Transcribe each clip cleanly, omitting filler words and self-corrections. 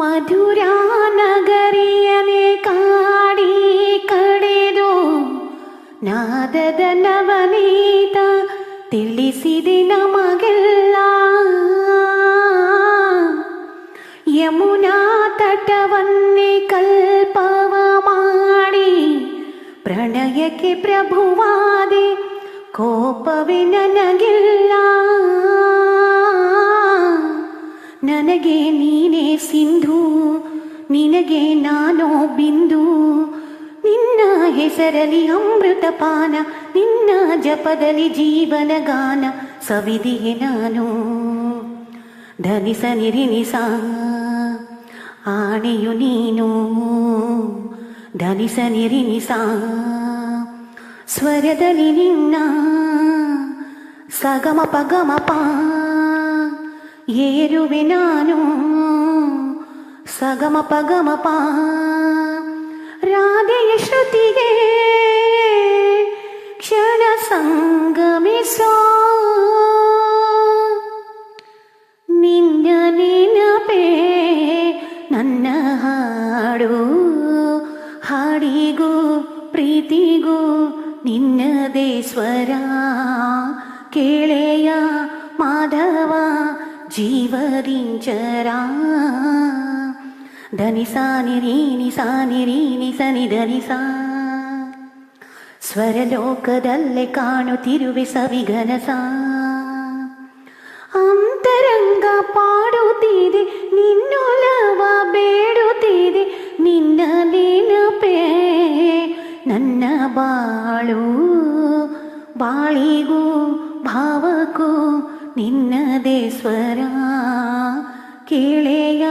ಮಧುರಾ ನಗರಿಯನೆ ಕಾಡಿ ಕಡೆದು ನಾದದ ನವನೀತ ತಿಳಿಸಿದೆ ನಮಗೆಲ್ಲ. ಯಮುನಾ ತಟವನ್ನೇ ಕಲ್ಪವ ಮಾಡಿ ಪ್ರಣಯಕ್ಕೆ ಪ್ರಭುವಾದೆ, ಕೋಪವೇ ನನಗಿಲ್ಲ. ನನಗೆ ನೀನೇ ಸಿಂಧು, ನಿನಗೆ ನಾನೋ ಬಿಂದು. ನಿನ್ನ ಹೆಸರಲ್ಲಿ ಅಮೃತಪಾನ, ನಿನ್ನ ಜಪದಲ್ಲಿ ಜೀವನ ಗಾನ. ಸವಿದಿಯೆ ನಾನು ಧನಿಸ ನಿರಿನಿಸ, ಆಣೆಯು ನೀನು ಧನಿಸ ನಿರಿನಿಸ. ಸ್ವರದಲ್ಲಿ ನಿನ್ನ ಸಗಮ ಪಗಮ ಪಾ, ಏರುವೆ ನಾನು ಸಗಮ ಪಗಮ ಪಾ. ರಾಧೆಯ ಶ್ರುತಿಗೆ ಕ್ಷಣ ಸಂಗಮಿಸೋ, ನಿನ್ನ ನೆನಪೇ ನನ್ನ ಹಾಡು. ಹಾಡಿಗೂ ಪ್ರೀತಿಗೂ ನಿನ್ನದೇ ಸ್ವರ, ಕೇಳೆಯ ಮಾಧವ ಜೀವದಿಂಚರ. ಧನಿಸ ನಿರೀನಿಸ ನಿರೀನಿಸ ನಿಧನಿಸ. ಸ್ವರಲೋಕದಲ್ಲೇ ಕಾಣುತ್ತಿರುವೆ ಸವಿಗನಸ. ಅಂತರಂಗ ಪಾಡುತ್ತಿದೆ ನಿನ್ನೊಲವ ಬೇಡುತ್ತಿದೆ, ನಿನ್ನ ನೆನಪೇ ನನ್ನ ಬಾಳು. ಬಾಳಿಗೂ ಭಾವಕ್ಕೂ ನಿನ್ನದೇ ಸ್ವರ, ಕೇಳೆಯ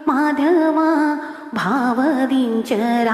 ಮಾಧವ ಭಾವದಿಂಚರ.